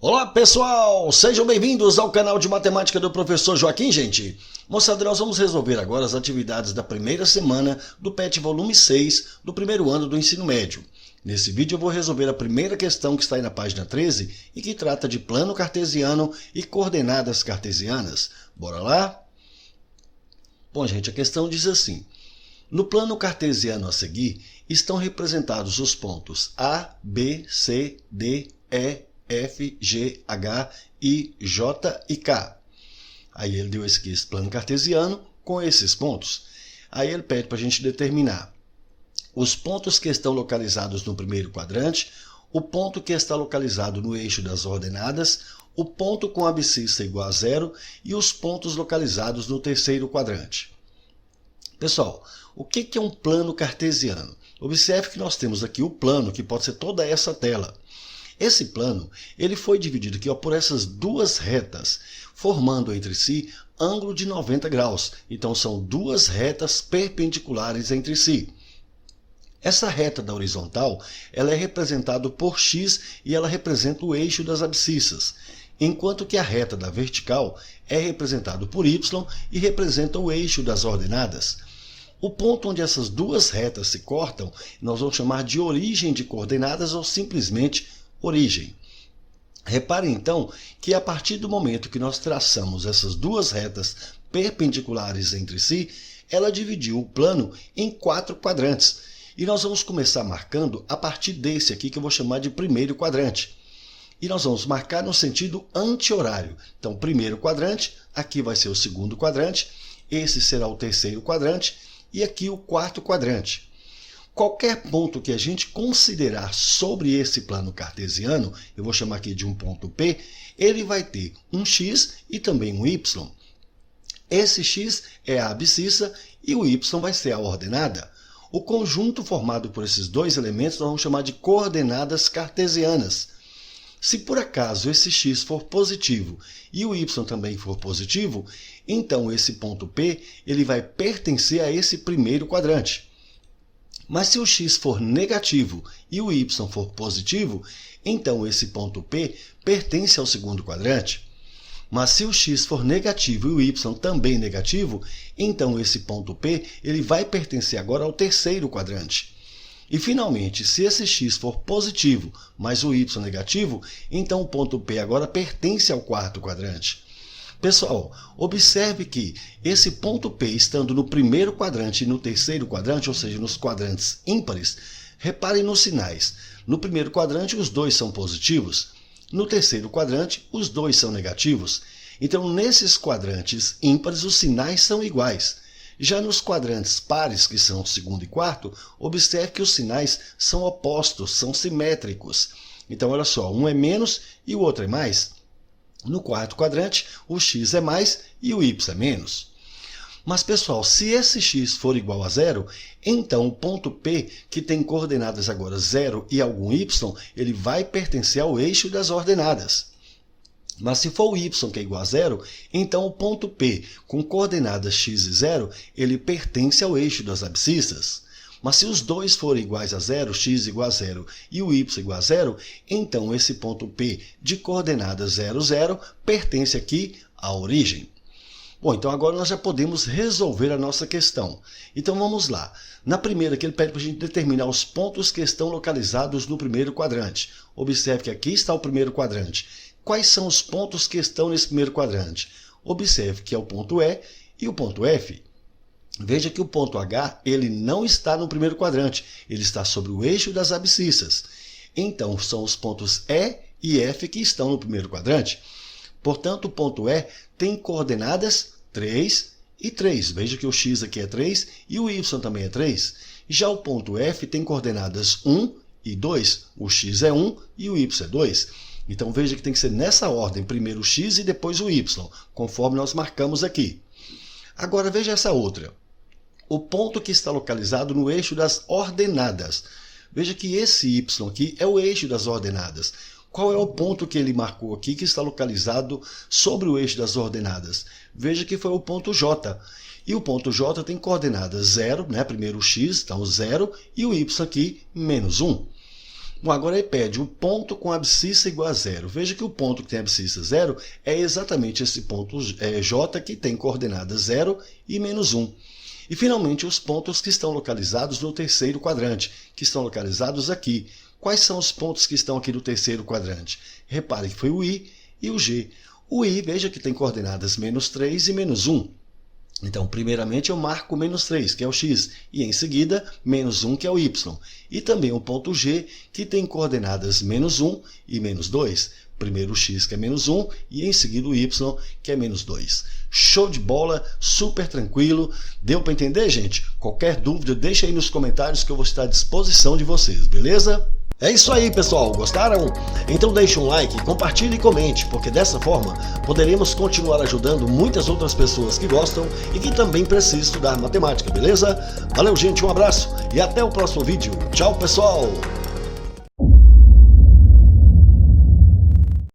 Olá pessoal, sejam bem-vindos ao canal de matemática do professor Joaquim, gente. Moçada, nós vamos resolver agora as atividades da primeira semana do PET volume 6 do primeiro ano do ensino médio. Nesse vídeo eu vou resolver a primeira questão que está aí na página 13 e que trata de plano cartesiano e coordenadas cartesianas. Bora lá? Bom, gente, a questão diz assim: no plano cartesiano a seguir estão representados os pontos A, B, C, D, E, F, G, H, I, J e K. Aí ele deu esse plano cartesiano com esses pontos. Aí ele pede para a gente determinar os pontos que estão localizados no primeiro quadrante, o ponto que está localizado no eixo das ordenadas, o ponto com abscissa igual a zero e os pontos localizados no terceiro quadrante. Pessoal, o que é um plano cartesiano? Observe que nós temos aqui o plano, que pode ser toda essa tela. Esse plano ele foi dividido aqui, por essas duas retas, formando entre si ângulo de 90 graus. Então, são duas retas perpendiculares entre si. Essa reta da horizontal ela é representada por x e ela representa o eixo das abscissas, enquanto que a reta da vertical é representada por y e representa o eixo das ordenadas. O ponto onde essas duas retas se cortam, nós vamos chamar de origem de coordenadas ou simplesmente origem. Reparem então que a partir do momento que nós traçamos essas duas retas perpendiculares entre si, ela dividiu o plano em 4 quadrantes. E nós vamos começar marcando a partir desse aqui que eu vou chamar de primeiro quadrante. E nós vamos marcar no sentido anti-horário. Então, primeiro quadrante, aqui vai ser o segundo quadrante, esse será o terceiro quadrante e aqui o quarto quadrante. Qualquer ponto que a gente considerar sobre esse plano cartesiano, eu vou chamar aqui de um ponto P, ele vai ter um x e também um y. Esse x é a abscissa e o y vai ser a ordenada. O conjunto formado por esses dois elementos nós vamos chamar de coordenadas cartesianas. Se por acaso esse x for positivo e o y também for positivo, então esse ponto P ele vai pertencer a esse primeiro quadrante. Mas se o x for negativo e o y for positivo, então esse ponto P pertence ao segundo quadrante. Mas se o x for negativo e o y também negativo, então esse ponto P ele vai pertencer agora ao terceiro quadrante. E finalmente, se esse x for positivo, mas o y negativo, então o ponto P agora pertence ao quarto quadrante. Pessoal, observe que esse ponto P estando no primeiro quadrante e no terceiro quadrante, ou seja, nos quadrantes ímpares, reparem nos sinais. No primeiro quadrante, os dois são positivos. No terceiro quadrante, os dois são negativos. Então, nesses quadrantes ímpares, os sinais são iguais. Já nos quadrantes pares, que são o segundo e quarto, observe que os sinais são opostos, são simétricos. Então, olha só, um é menos e o outro é mais. No quarto quadrante, o x é mais e o y é menos. Mas, pessoal, se esse x for igual a zero, então o ponto P, que tem coordenadas agora 0 e algum y, ele vai pertencer ao eixo das ordenadas. Mas se for o y que é igual a zero, então o ponto P, com coordenadas x e 0, ele pertence ao eixo das abscissas. Mas se os dois forem iguais a zero, x igual a zero e o y igual a zero, então esse ponto P de coordenadas 0, 0 pertence aqui à origem. Bom, então agora nós já podemos resolver a nossa questão. Então vamos lá. Na primeira que ele pede para a gente determinar os pontos que estão localizados no primeiro quadrante. Observe que aqui está o primeiro quadrante. Quais são os pontos que estão nesse primeiro quadrante? Observe que é o ponto E e o ponto F. Veja que o ponto H ele não está no primeiro quadrante, ele está sobre o eixo das abscissas. Então, são os pontos E e F que estão no primeiro quadrante. Portanto, o ponto E tem coordenadas 3 e 3. Veja que o x aqui é 3 e o y também é 3. Já o ponto F tem coordenadas 1 e 2. O x é 1 e o y é 2. Então, veja que tem que ser nessa ordem, primeiro o x e depois o y, conforme nós marcamos aqui. Agora, veja essa outra. O ponto que está localizado no eixo das ordenadas. Veja que esse y aqui é o eixo das ordenadas. Qual é o ponto que ele marcou aqui que está localizado sobre o eixo das ordenadas? Veja que foi o ponto J. E o ponto J tem coordenadas 0, né? Primeiro o x, então 0, e o y aqui, menos 1. Bom, agora ele pede o ponto com abscissa igual a zero. Veja que o ponto que tem abscissa zero é exatamente esse ponto J que tem coordenadas 0 e -1. E finalmente os pontos que estão localizados no terceiro quadrante, que estão localizados aqui. Quais são os pontos que estão aqui no terceiro quadrante? Repare que foi o I e o G. O I, veja que tem coordenadas -3 e -1. Então, primeiramente eu marco -3, que é o x, e em seguida -1, que é o y. E também o ponto G, que tem coordenadas -1 e -2. Primeiro o x, que é -1, e em seguida o y, que é -2. Show de bola, super tranquilo. Deu para entender, gente? Qualquer dúvida, deixa aí nos comentários que eu vou estar à disposição de vocês, beleza? É isso aí, pessoal. Gostaram? Então deixe um like, compartilhe e comente, porque dessa forma poderemos continuar ajudando muitas outras pessoas que gostam e que também precisam estudar matemática, beleza? Valeu, gente, um abraço e até o próximo vídeo. Tchau, pessoal!